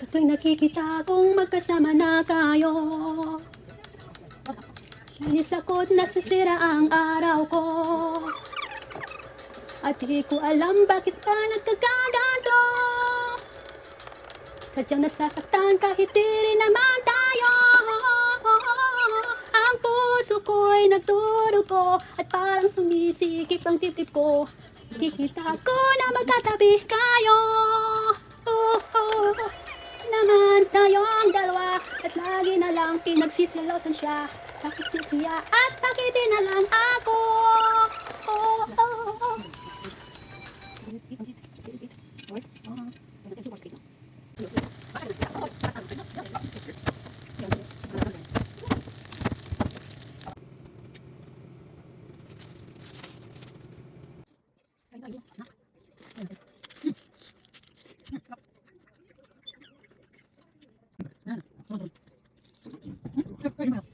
tuwing nakikita kong magkasama na kayo, inis ako't nasisira ang araw ko. At di ko alam bakit ka nagkagaganto. Sadyang nasasaktan kahit di rin naman tayo. Ang puso ko'y nagdurugo at parang sumisikip ang titip ko. Nakikita ko na magkatabi kayo. Naman tayong dalawa at lagi na lang pinagsisilosan siya. Bakit di siya at bakit di na lang ako? Pwede mo.